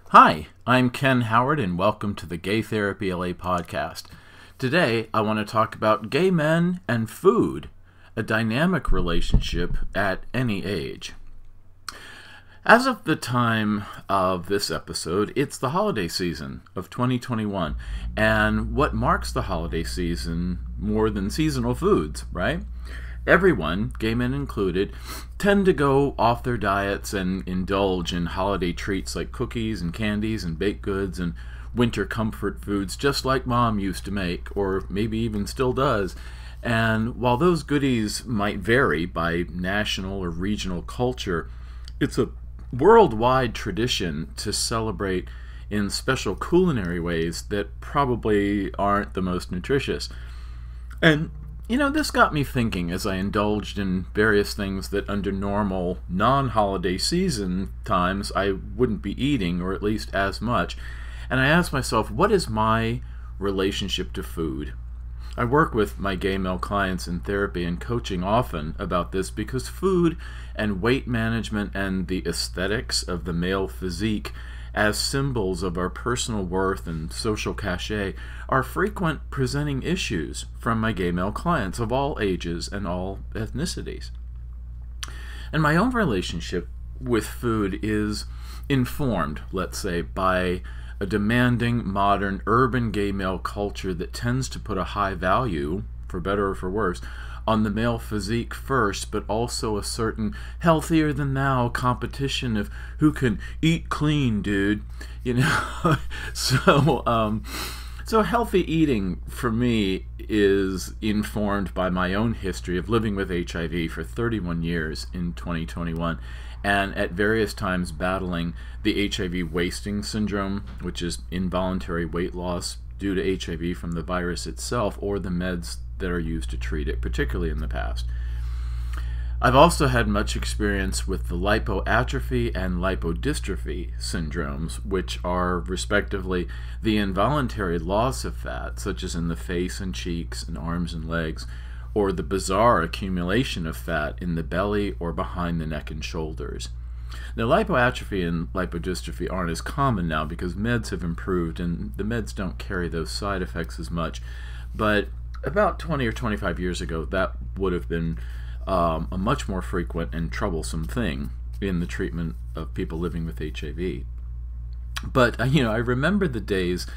Hi, I'm Ken Howard, and welcome to the GayTherapyLA podcast. Today, I want to talk about gay men and food, a dynamic relationship at any age. As of the time of this episode, it's the holiday season of 2021, and what marks the holiday season more than seasonal foods, right? Everyone, gay men included, tend to go off their diets and indulge in holiday treats like cookies and candies and baked goods and winter comfort foods just like Mom used to make, or maybe even still does. And while those goodies might vary by national or regional culture, it's a worldwide tradition to celebrate in special culinary ways that probably aren't the most nutritious. And this got me thinking as I indulged in various things that under normal, non-holiday season times I wouldn't be eating, or at least as much. And I asked myself, what is my relationship to food? I work with my gay male clients in therapy and coaching often about this because food and weight management and the aesthetics of the male physique as symbols of our personal worth and social cachet are frequent presenting issues from my gay male clients of all ages and all ethnicities. And my own relationship with food is informed, let's say, by a demanding, modern, urban gay male culture that tends to put a high value, for better or for worse, on the male physique first, but also a certain healthier than thou competition of who can eat clean, dude. So healthy eating for me is informed by my own history of living with HIV for 31 years in 2021, and at various times battling the HIV wasting syndrome, which is involuntary weight loss due to HIV from the virus itself or the meds that are used to treat it, particularly in the past. I've also had much experience with the lipoatrophy and lipodystrophy syndromes, which are respectively the involuntary loss of fat, such as in the face and cheeks and arms and legs, or the bizarre accumulation of fat in the belly or behind the neck and shoulders. Now, lipoatrophy and lipodystrophy aren't as common now because meds have improved and the meds don't carry those side effects as much, but about 20 or 25 years ago, that would have been a much more frequent and troublesome thing in the treatment of people living with HIV. But, I remember the days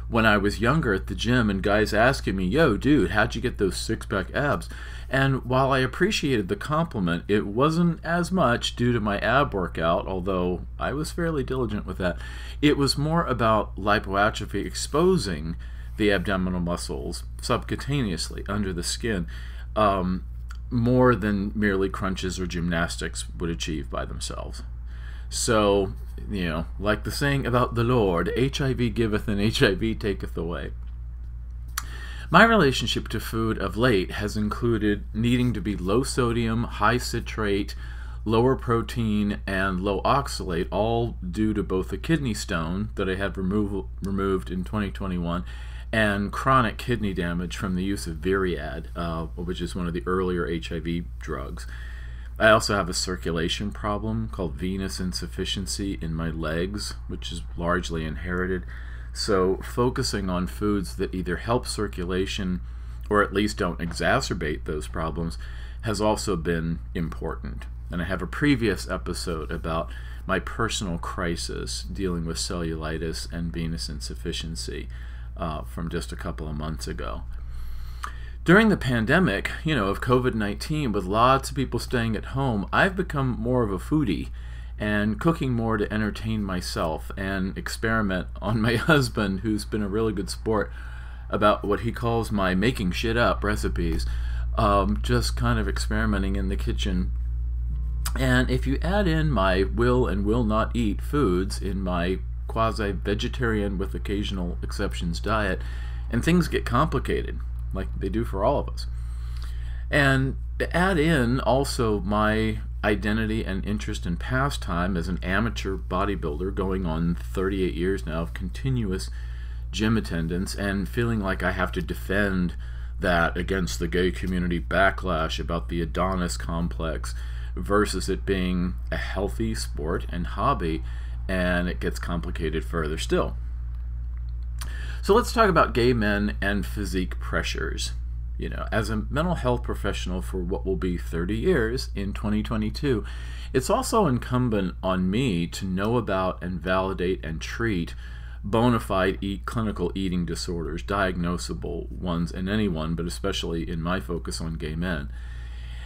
when I was younger at the gym and guys asking me, yo, dude, how'd you get those six-pack abs? And while I appreciated the compliment, it wasn't as much due to my ab workout, although I was fairly diligent with that. It was more about lipoatrophy exposing the abdominal muscles subcutaneously under the skin, more than merely crunches or gymnastics would achieve by themselves. So, like the saying about the Lord, HIV giveth and HIV taketh away. My relationship to food of late has included needing to be low sodium, high citrate, lower protein, and low oxalate, all due to both a kidney stone that I had removed in 2021 and chronic kidney damage from the use of Viriad, which is one of the earlier HIV drugs. I also have a circulation problem called venous insufficiency in my legs, which is largely inherited. So focusing on foods that either help circulation or at least don't exacerbate those problems has also been important. And I have a previous episode about my personal crisis dealing with cellulitis and venous insufficiency from just a couple of months ago. During the pandemic, of COVID-19, with lots of people staying at home, I've become more of a foodie and cooking more to entertain myself and experiment on my husband, who's been a really good sport about what he calls my making shit up recipes, just kind of experimenting in the kitchen. And if you add in my will and will not eat foods in my quasi-vegetarian with occasional exceptions diet, and things get complicated, like they do for all of us. And add in also my identity and interest and pastime as an amateur bodybuilder going on 38 years now of continuous gym attendance and feeling like I have to defend that against the gay community backlash about the Adonis complex versus it being a healthy sport and hobby and it gets complicated further still. So let's talk about gay men and physique pressures. You know, as a mental health professional for what will be 30 years in 2022, it's also incumbent on me to know about and validate and treat bona fide clinical eating disorders, diagnosable ones in anyone, but especially in my focus on gay men.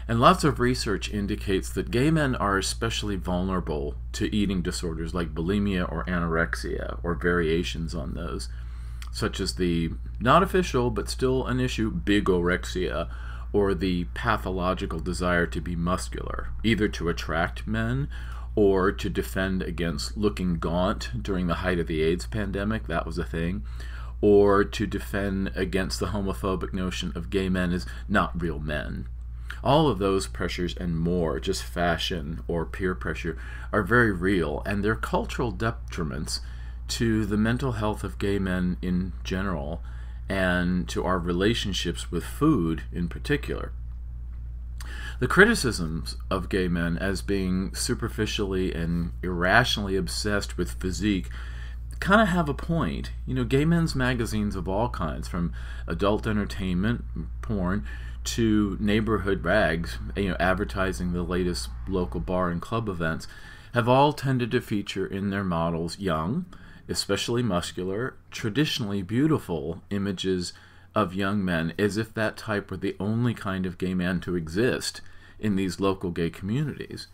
And lots of research indicates that gay men are especially vulnerable to eating disorders like bulimia or anorexia or variations on those, such as the not official but still an issue bigorexia, or the pathological desire to be muscular, either to attract men or to defend against looking gaunt during the height of the AIDS pandemic, that was a thing, or to defend against the homophobic notion of gay men as not real men. All of those pressures and more, just fashion or peer pressure, are very real, and they're cultural detriments to the mental health of gay men in general, and to our relationships with food in particular. The criticisms of gay men as being superficially and irrationally obsessed with physique kind of have a point. You know, gay men's magazines of all kinds, from adult entertainment, porn, to neighborhood rags, advertising the latest local bar and club events, have all tended to feature in their models young, especially muscular, traditionally beautiful images of young men, as if that type were the only kind of gay man to exist in these local gay communities.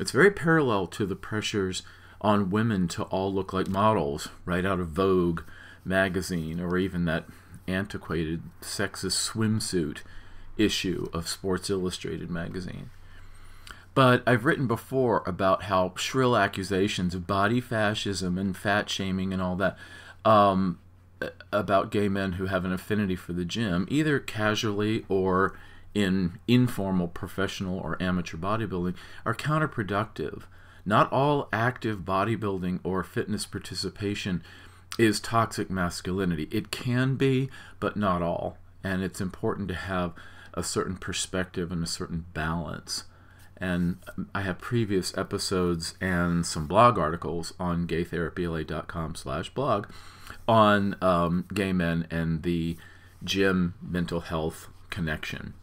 It's very parallel to the pressures on women to all look like models right out of Vogue magazine, or even that antiquated sexist swimsuit issue of Sports Illustrated magazine. But I've written before about how shrill accusations of body fascism and fat shaming and all that about gay men who have an affinity for the gym, either casually or in informal professional or amateur bodybuilding, are counterproductive. Not all active bodybuilding or fitness participation is toxic masculinity. It can be, but not all. And it's important to have a certain perspective and a certain balance. And I have previous episodes and some blog articles on GayTherapyLA.com/blog on gay men and the gym mental health connection.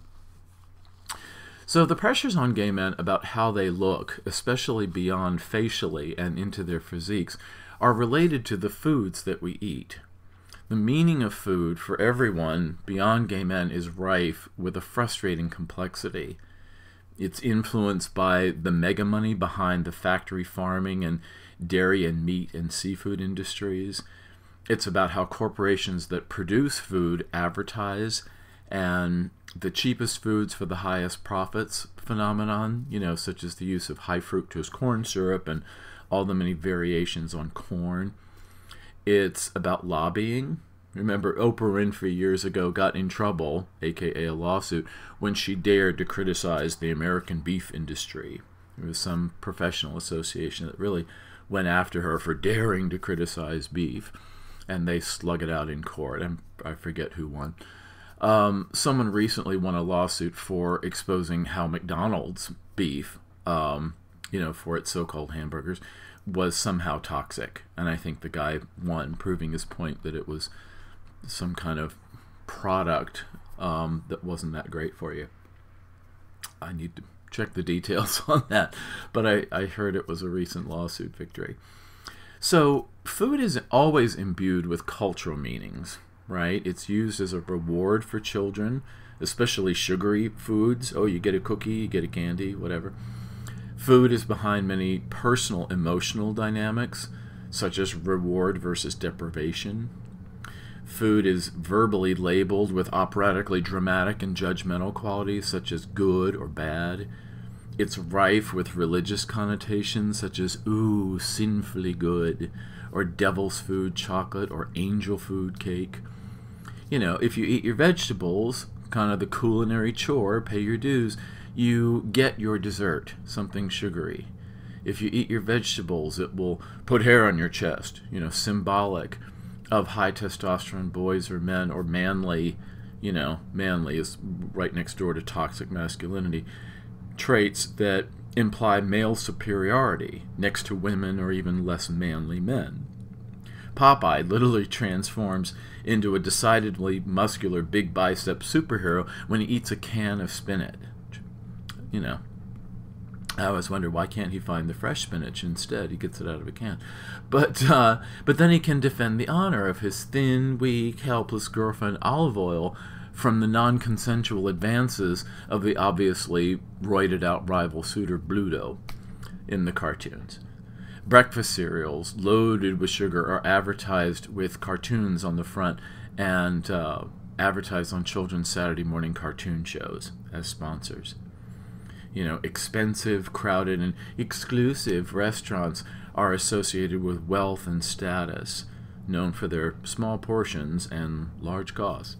So the pressures on gay men about how they look, especially beyond facially and into their physiques, are related to the foods that we eat. The meaning of food for everyone beyond gay men is rife with a frustrating complexity. It's influenced by the mega money behind the factory farming and dairy and meat and seafood industries. It's about how corporations that produce food advertise, and the cheapest foods for the highest profits phenomenon, such as the use of high fructose corn syrup and all the many variations on corn. It's about lobbying. Remember, Oprah Winfrey years ago got in trouble, aka a lawsuit, when she dared to criticize the American beef industry. There was some professional association that really went after her for daring to criticize beef, and they slug it out in court, and I forget who won. Someone recently won a lawsuit for exposing how McDonald's beef, for its so-called hamburgers, was somehow toxic, and I think the guy won, proving his point that it was some kind of product that wasn't that great for you. I need to check the details on that, but I heard it was a recent lawsuit victory. So food is always imbued with cultural meanings, right? It's used as a reward for children, especially sugary foods. Oh, you get a cookie, you get a candy, whatever. Food is behind many personal emotional dynamics, such as reward versus deprivation. Food is verbally labeled with operatically dramatic and judgmental qualities, such as good or bad. It's rife with religious connotations, such as, ooh, sinfully good, or devil's food chocolate, or angel food cake. If you eat your vegetables, kind of the culinary chore, pay your dues, you get your dessert, something sugary. If you eat your vegetables, it will put hair on your chest, symbolic of high testosterone boys or men, or manly, manly is right next door to toxic masculinity, traits that imply male superiority next to women or even less manly men. Popeye literally transforms into a decidedly muscular big bicep superhero when he eats a can of spinach. You know, I always wonder, why can't he find the fresh spinach instead? He gets it out of a can. But then he can defend the honor of his thin, weak, helpless girlfriend Olive Oyl from the non-consensual advances of the obviously roided-out rival suitor Bluto in the cartoons. Breakfast cereals loaded with sugar are advertised with cartoons on the front and advertised on children's Saturday morning cartoon shows as sponsors. You know, expensive, crowded, and exclusive restaurants are associated with wealth and status, known for their small portions and large costs.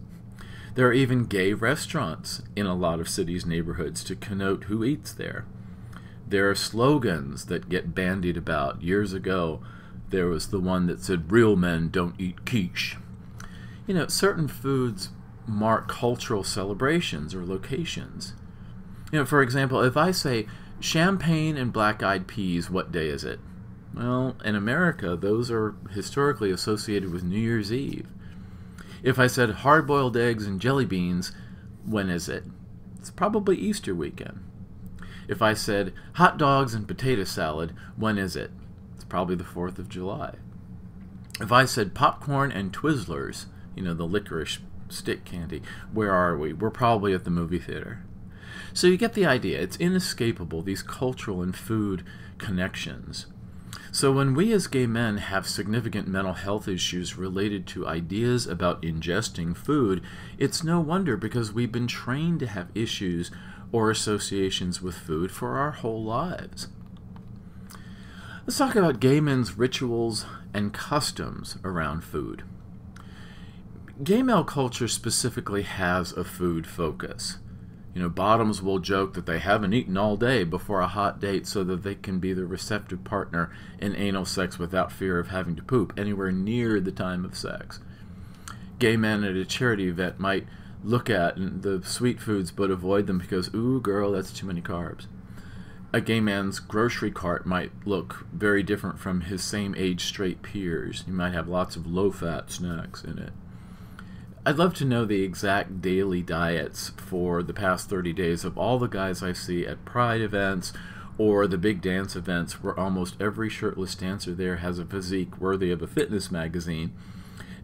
There are even gay restaurants in a lot of cities' neighborhoods to connote who eats there. There are slogans that get bandied about. Years ago, there was the one that said, "Real men don't eat quiche." You know, certain foods mark cultural celebrations or locations. You know, for example, if I say champagne and black-eyed peas, what day is it? Well, in America, those are historically associated with New Year's Eve. If I said hard-boiled eggs and jelly beans, when is it? It's probably Easter weekend. If I said hot dogs and potato salad, when is it? It's probably the 4th of July. If I said popcorn and Twizzlers, you know, the licorice stick candy, where are we? We're probably at the movie theater. So you get the idea. It's inescapable, these cultural and food connections. So when we as gay men have significant mental health issues related to ideas about ingesting food, it's no wonder, because we've been trained to have issues or associations with food for our whole lives. Let's talk about gay men's rituals and customs around food. Gay male culture specifically has a food focus. You know, bottoms will joke that they haven't eaten all day before a hot date so that they can be the receptive partner in anal sex without fear of having to poop anywhere near the time of sex. Gay men at a charity event might look at the sweet foods but avoid them because, ooh, girl, that's too many carbs. A gay man's grocery cart might look very different from his same-age straight peers. He might have lots of low-fat snacks in it. I'd love to know the exact daily diets for the past 30 days of all the guys I see at Pride events or the big dance events where almost every shirtless dancer there has a physique worthy of a fitness magazine.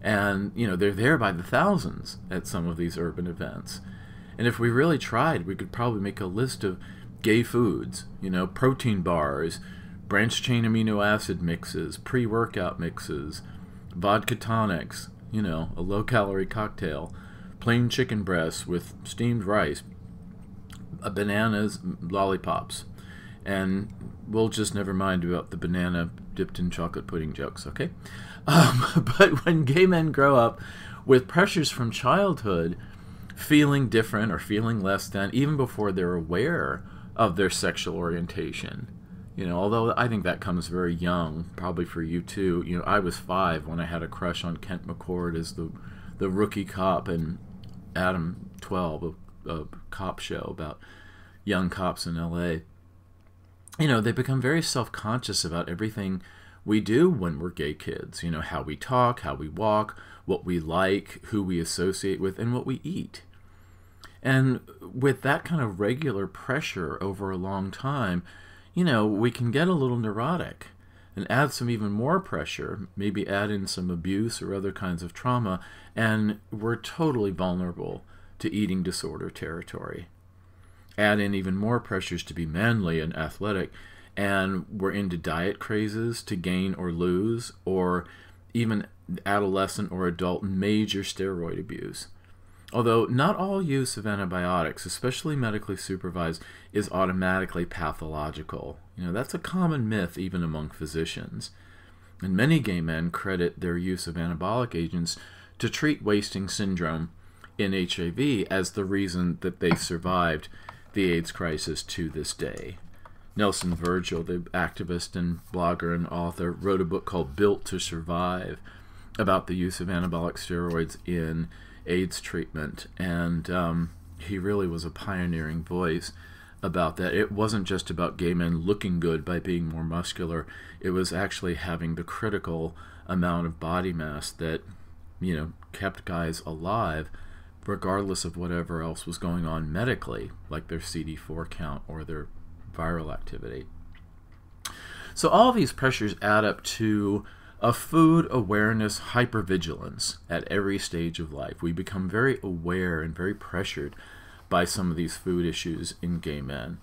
And, you know, they're there by the thousands at some of these urban events. And if we really tried, we could probably make a list of gay foods, you know, protein bars, branched-chain amino acid mixes, pre-workout mixes, vodka tonics, you know, a low-calorie cocktail, plain chicken breasts with steamed rice, bananas, lollipops. And we'll just never mind about the banana dipped in chocolate pudding jokes, okay? But when gay men grow up with pressures from childhood, feeling different or feeling less than, even before they're aware of their sexual orientation, you know, although I think that comes very young, probably for you too. You know, I was 5 when I had a crush on Kent McCord as the rookie cop in Adam 12, a cop show about young cops in LA. You know, they become very self-conscious about everything we do when we're gay kids. You know, how we talk, how we walk, what we like, who we associate with, and what we eat. And with that kind of regular pressure over a long time, you know, we can get a little neurotic and add some even more pressure, maybe add in some abuse or other kinds of trauma, and we're totally vulnerable to eating disorder territory. Add in even more pressures to be manly and athletic, and we're into diet crazes to gain or lose, or even adolescent or adult major steroid abuse. Although not all use of antibiotics, especially medically supervised, is automatically pathological. You know, that's a common myth even among physicians. And many gay men credit their use of anabolic agents to treat wasting syndrome in HIV as the reason that they survived the AIDS crisis to this day. Nelson Virgil, the activist and blogger and author, wrote a book called Built to Survive about the use of anabolic steroids in AIDS treatment, and he really was a pioneering voice. about that. It wasn't just about gay men looking good by being more muscular. It was actually having the critical amount of body mass that, kept guys alive regardless of whatever else was going on medically, like their CD4 count or their viral activity. So all these pressures add up to a food awareness hypervigilance at every stage of life. We become very aware and very pressured by some of these food issues in gay men.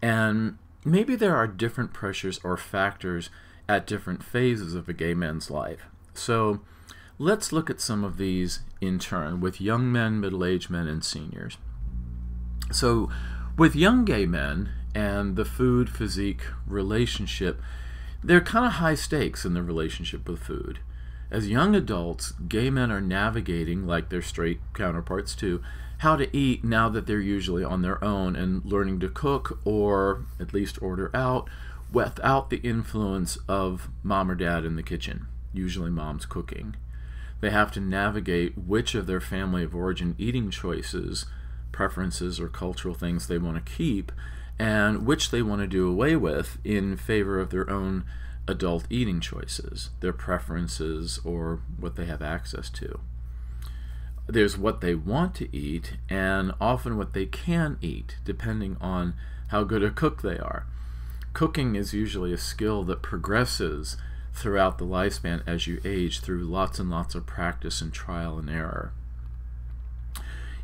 And maybe there are different pressures or factors at different phases of a gay man's life. So let's look at some of these in turn with young men, middle-aged men, and seniors. So with young gay men and the food physique relationship, they're kind of high stakes in the relationship with food. As young adults, gay men are navigating, like their straight counterparts too, how to eat now that they're usually on their own and learning to cook, or at least order out, without the influence of mom or dad in the kitchen, usually mom's cooking. They have to navigate which of their family of origin eating choices, preferences, or cultural things they want to keep, and which they want to do away with in favor of their own adult eating choices, their preferences, or what they have access to. There's what they want to eat, and often what they can eat, depending on how good a cook they are. Cooking is usually a skill that progresses throughout the lifespan as you age through lots and lots of practice and trial and error.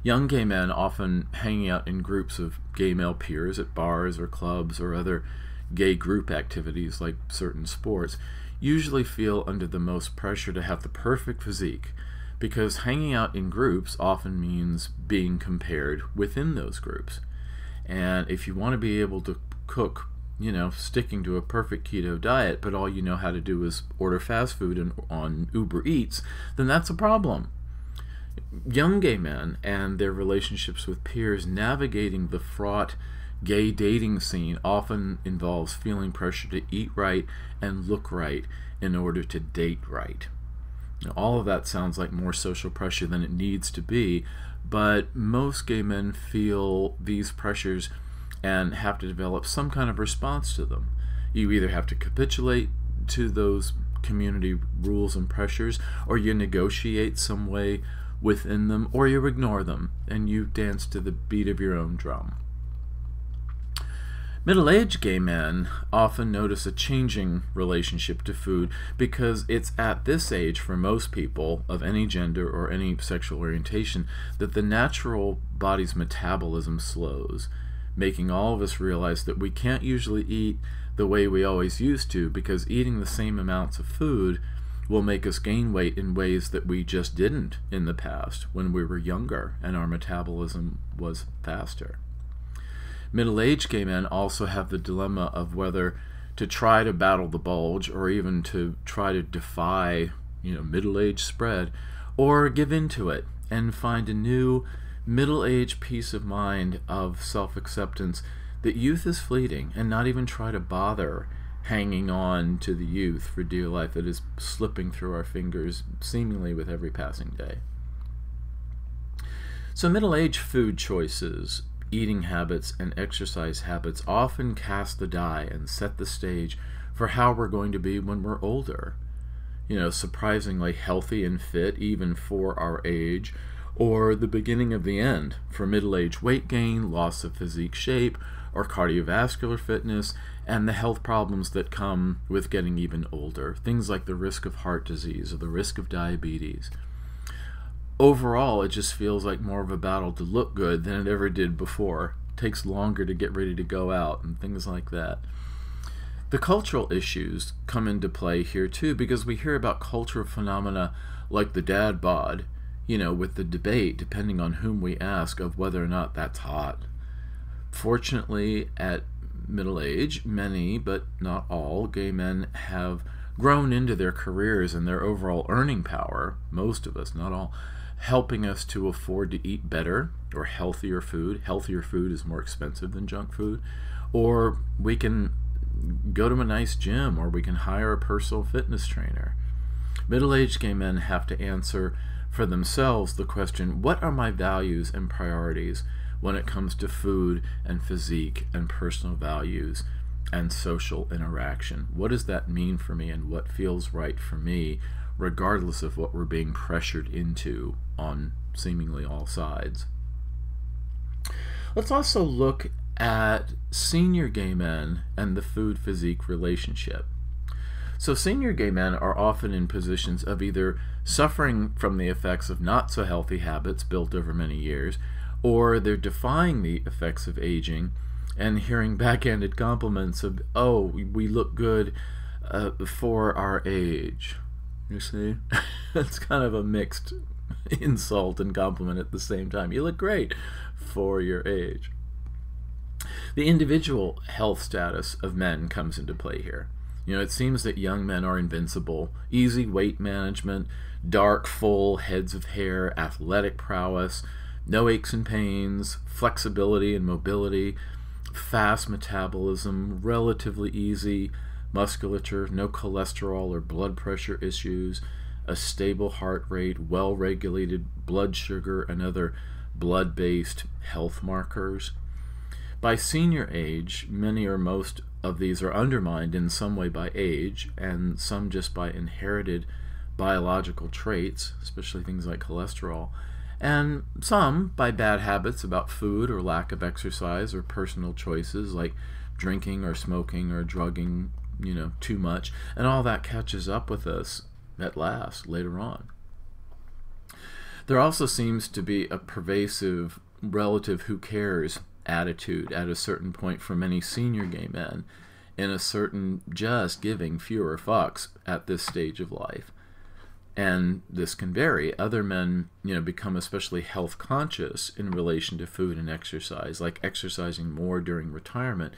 Young gay men, often hanging out in groups of gay male peers at bars or clubs or other gay group activities like certain sports, usually feel under the most pressure to have the perfect physique, because hanging out in groups often means being compared within those groups. And if you want to be able to cook, sticking to a perfect keto diet, but all you know how to do is order fast food and on Uber Eats, then that's a problem. Young gay men and their relationships with peers navigating the fraught gay dating scene often involves feeling pressure to eat right and look right in order to date right. Now, all of that sounds like more social pressure than it needs to be, but most gay men feel these pressures and have to develop some kind of response to them. You either have to capitulate to those community rules and pressures, or you negotiate some way within them, or you ignore them and you dance to the beat of your own drum. Middle-aged gay men often notice a changing relationship to food because it's at this age for most people of any gender or any sexual orientation that the natural body's metabolism slows, making all of us realize that we can't usually eat the way we always used to, because eating the same amounts of food will make us gain weight in ways that we just didn't in the past when we were younger and our metabolism was faster. Middle-aged gay men also have the dilemma of whether to try to battle the bulge or even to try to defy, middle-age spread, or give in to it and find a new middle-aged peace of mind of self-acceptance that youth is fleeting, and not even try to bother hanging on to the youth for dear life that is slipping through our fingers seemingly with every passing day. So middle-aged food choices, eating habits, and exercise habits often cast the die and set the stage for how we're going to be when we're older. Surprisingly healthy and fit even for our age, or the beginning of the end for middle-age weight gain, loss of physique shape, or cardiovascular fitness, and the health problems that come with getting even older, things like the risk of heart disease or the risk of diabetes. Overall, it just feels like more of a battle to look good than it ever did before. It takes longer to get ready to go out and things like that. The cultural issues come into play here too, because we hear about cultural phenomena like the dad bod, with the debate, depending on whom we ask, of whether or not that's hot. Fortunately, at middle age, many, but not all, gay men have grown into their careers and their overall earning power, most of us, not all, helping us to afford to eat better or healthier food. Healthier food is more expensive than junk food. Or we can go to a nice gym, or we can hire a personal fitness trainer. Middle-aged gay men have to answer for themselves the question, what are my values and priorities when it comes to food and physique and personal values and social interaction. What does that mean for me, and what feels right for me, regardless of what we're being pressured into on seemingly all sides? Let's also look at senior gay men and the food-physique relationship. So senior gay men are often in positions of either suffering from the effects of not so healthy habits built over many years, or they're defying the effects of aging and hearing backhanded compliments of, oh, we look good for our age. You see? It's kind of a mixed insult and compliment at the same time. You look great for your age. The individual health status of men comes into play here. You know, it seems that young men are invincible. Easy weight management, dark, full heads of hair, athletic prowess, no aches and pains, flexibility and mobility, fast metabolism, relatively easy musculature, no cholesterol or blood pressure issues, a stable heart rate, well-regulated blood sugar and other blood-based health markers. By senior age, many or most of these are undermined in some way by age, and some just by inherited biological traits, especially things like cholesterol, and some by bad habits about food or lack of exercise or personal choices like drinking or smoking or drugging, too much, and all that catches up with us at last later on. There also seems to be a pervasive relative who cares attitude at a certain point for many senior gay men, in a certain just giving fewer fucks at this stage of life. And this can vary. Other men, become especially health conscious in relation to food and exercise, like exercising more during retirement,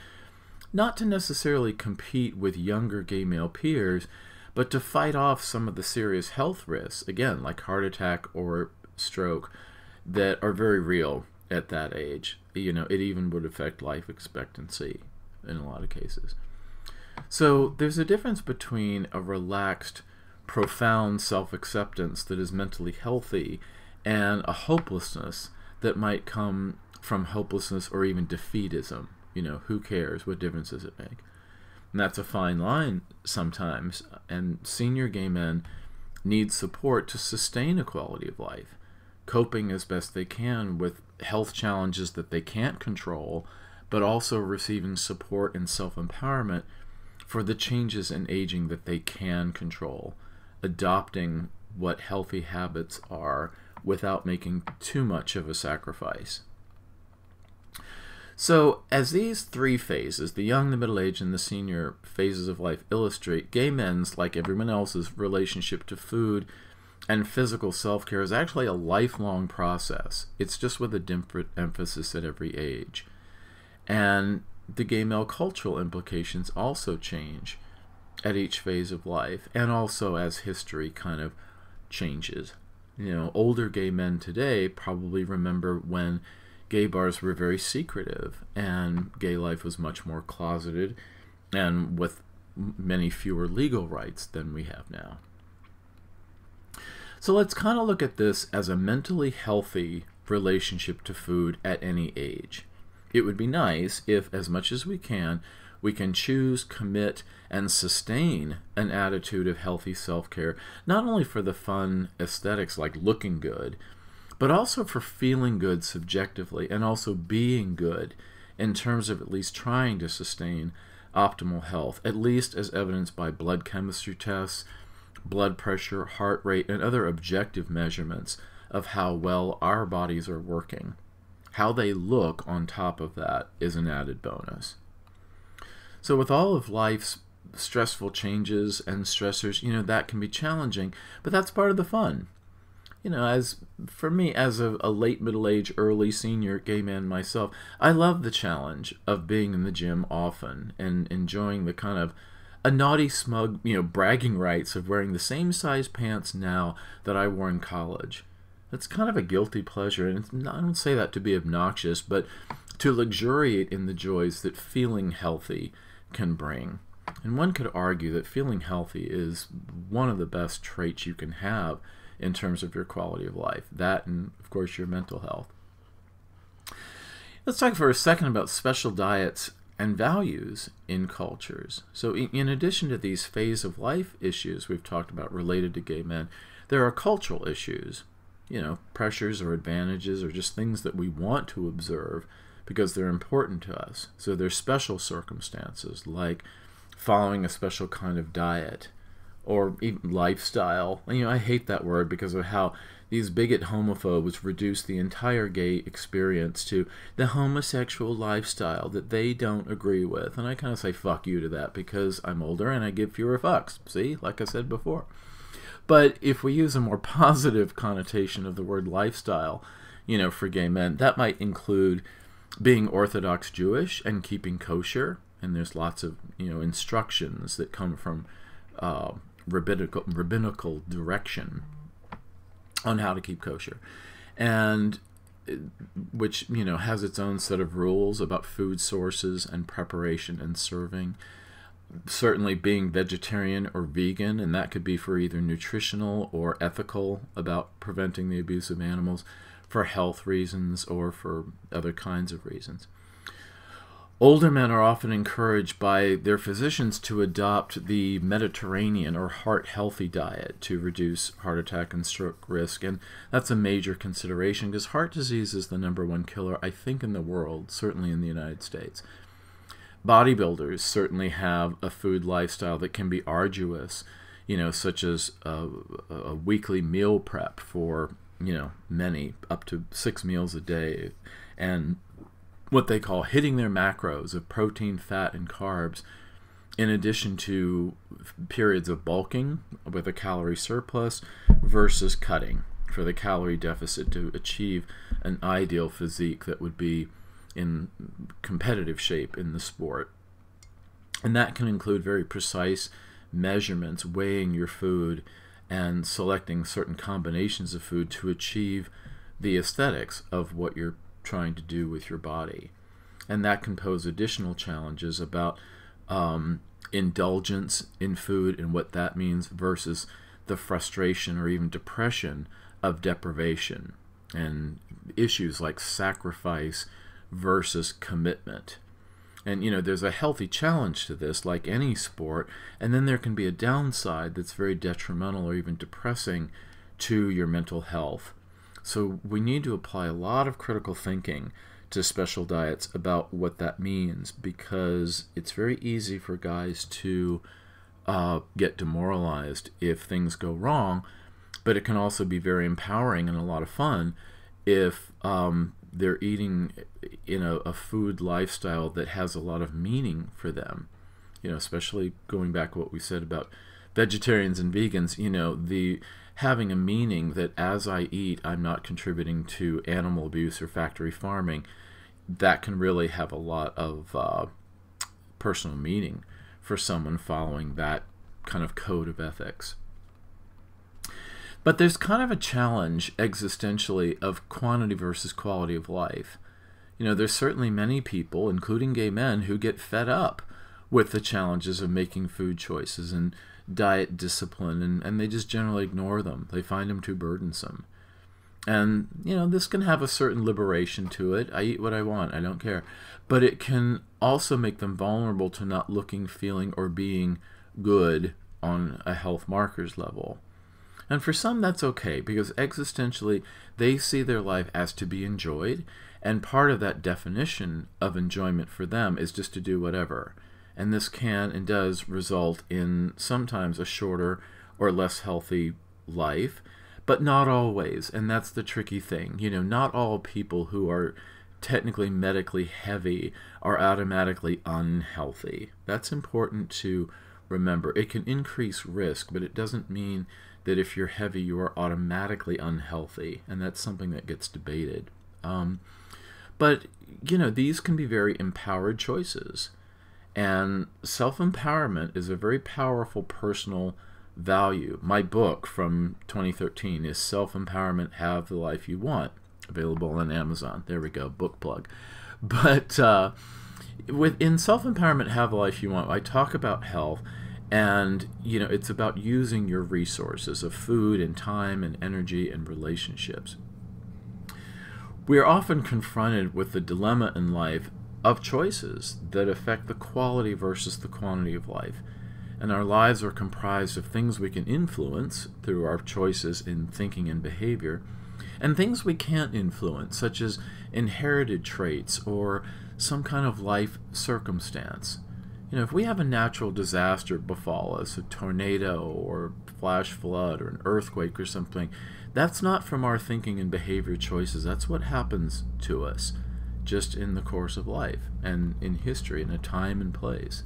not to necessarily compete with younger gay male peers, but to fight off some of the serious health risks, again, like heart attack or stroke, that are very real at that age. It even would affect life expectancy in a lot of cases. So there's a difference between a relaxed, profound self-acceptance that is mentally healthy and a hopelessness that might come from hopelessness or even defeatism. Who cares? What difference does it make? And that's a fine line sometimes, and senior gay men need support to sustain a quality of life, coping as best they can with health challenges that they can't control, but also receiving support and self-empowerment for the changes in aging that they can control, adopting what healthy habits are without making too much of a sacrifice. So, as these three phases, the young, the middle-aged, and the senior phases of life illustrate, gay men's, like everyone else's, relationship to food and physical self-care is actually a lifelong process. It's just with a different emphasis at every age. And the gay male cultural implications also change at each phase of life, and also as history kind of changes. Older gay men today probably remember when gay bars were very secretive and gay life was much more closeted and with many fewer legal rights than we have now. So let's kind of look at this as a mentally healthy relationship to food at any age. It would be nice if, as much as we can choose, commit, and sustain an attitude of healthy self-care, not only for the fun aesthetics like looking good, but also for feeling good subjectively, and also being good in terms of at least trying to sustain optimal health, at least as evidenced by blood chemistry tests, blood pressure, heart rate, and other objective measurements of how well our bodies are working. How they look on top of that is an added bonus. So with all of life's stressful changes and stressors, that can be challenging, but that's part of the fun. As for me, as a late middle-aged, early senior gay man myself, I love the challenge of being in the gym often and enjoying the kind of a naughty, smug, bragging rights of wearing the same size pants now that I wore in college. That's kind of a guilty pleasure, and I don't say that to be obnoxious, but to luxuriate in the joys that feeling healthy can bring. And one could argue that feeling healthy is one of the best traits you can have in terms of your quality of life. That and, of course, your mental health. Let's talk for a second about special diets and values in cultures. So in addition to these phase of life issues we've talked about related to gay men, there are cultural issues, pressures or advantages or just things that we want to observe because they're important to us. So there's special circumstances like following a special kind of diet or even lifestyle. I hate that word because of how these bigot homophobes reduce the entire gay experience to the homosexual lifestyle that they don't agree with. And I kind of say fuck you to that because I'm older and I give fewer fucks. See, like I said before. But if we use a more positive connotation of the word lifestyle, for gay men, that might include being Orthodox Jewish and keeping kosher. And there's lots of, instructions that come from rabbinical direction on how to keep kosher, and which has its own set of rules about food sources and preparation and serving. Certainly being vegetarian or vegan, and that could be for either nutritional or ethical, about preventing the abuse of animals, for health reasons or for other kinds of reasons. Older men are often encouraged by their physicians to adopt the Mediterranean or heart-healthy diet to reduce heart attack and stroke risk, and that's a major consideration because heart disease is the #1 killer, I think, in the world, certainly in the United States. Bodybuilders certainly have a food lifestyle that can be arduous, such as a weekly meal prep for, many, up to 6 meals a day, and what they call hitting their macros of protein, fat, and carbs, in addition to periods of bulking with a calorie surplus versus cutting for the calorie deficit to achieve an ideal physique that would be in competitive shape in the sport. And that can include very precise measurements, weighing your food, and selecting certain combinations of food to achieve the aesthetics of what you're trying to do with your body. And that can pose additional challenges about indulgence in food and what that means versus the frustration or even depression of deprivation, and issues like sacrifice versus commitment. And there's a healthy challenge to this, like any sport, and then there can be a downside that's very detrimental or even depressing to your mental health. So we need to apply a lot of critical thinking to special diets about what that means, because it's very easy for guys to get demoralized if things go wrong, but it can also be very empowering and a lot of fun if they're eating in a food lifestyle that has a lot of meaning for them. Especially going back to what we said about vegetarians and vegans, the having a meaning that as I eat, I'm not contributing to animal abuse or factory farming, that can really have a lot of personal meaning for someone following that kind of code of ethics. But there's kind of a challenge existentially of quantity versus quality of life. There's certainly many people, including gay men, who get fed up with the challenges of making food choices and diet discipline, and they just generally ignore them. They find them too burdensome. And, this can have a certain liberation to it. I eat what I want. I don't care. But it can also make them vulnerable to not looking, feeling, or being good on a health markers level. And for some, that's okay, because existentially, they see their life as to be enjoyed, and part of that definition of enjoyment for them is just to do whatever. And this can and does result in sometimes a shorter or less healthy life, but not always. And that's the tricky thing. Not all people who are technically medically heavy are automatically unhealthy. That's important to remember. It can increase risk, but it doesn't mean that if you're heavy, you are automatically unhealthy. And that's something that gets debated. But, these can be very empowered choices. And self-empowerment is a very powerful personal value. My book from 2013 is Self-Empowerment, Have the Life You Want, available on Amazon. There we go, book plug. But in Self-Empowerment, Have the Life You Want, I talk about health, and it's about using your resources of food and time and energy and relationships. We are often confronted with the dilemma in life of choices that affect the quality versus the quantity of life. And our lives are comprised of things we can influence through our choices in thinking and behavior, and things we can't influence, such as inherited traits or some kind of life circumstance. If we have a natural disaster befall us, a tornado or flash flood or an earthquake or something, that's not from our thinking and behavior choices. That's what happens to us just in the course of life and in history, in a time and place.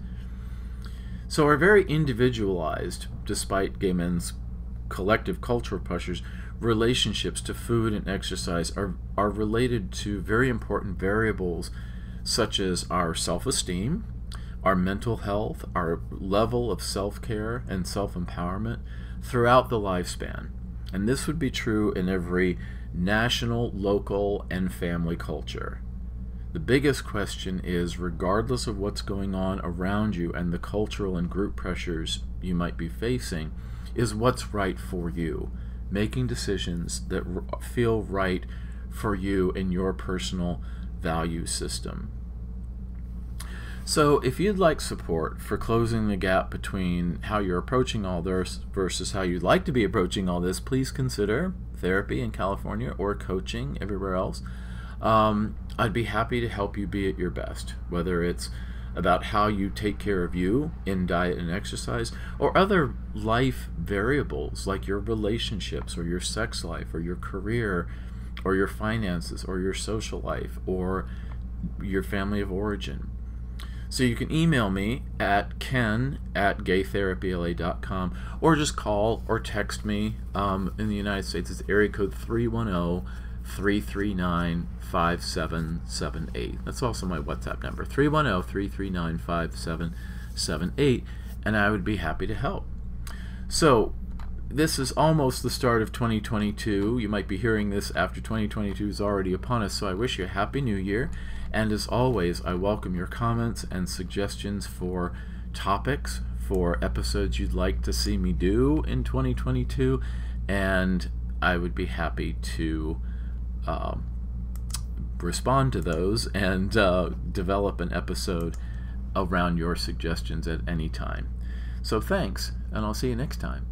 So our very individualized, despite gay men's collective cultural pressures, relationships to food and exercise are related to very important variables such as our self-esteem, our mental health, our level of self-care and self-empowerment throughout the lifespan. And this would be true in every national, local, and family culture. The biggest question is, regardless of what's going on around you and the cultural and group pressures you might be facing, is what's right for you. Making decisions that feel right for you in your personal value system. So if you'd like support for closing the gap between how you're approaching all this versus how you'd like to be approaching all this, please consider therapy in California or coaching everywhere else. I'd be happy to help you be at your best, whether it's about how you take care of you in diet and exercise, or other life variables like your relationships or your sex life or your career or your finances or your social life or your family of origin. So you can email me at ken@gaytherapyla.com, or just call or text me. In the United States, it's area code 310-339-5778. That's also my WhatsApp number, 310-339-5778, and I would be happy to help. So this is almost the start of 2022. You might be hearing this after 2022 is already upon us, so I wish you a Happy New Year. And as always, I welcome your comments and suggestions for topics, for episodes you'd like to see me do in 2022, and I would be happy to respond to those and develop an episode around your suggestions at any time. So thanks, and I'll see you next time.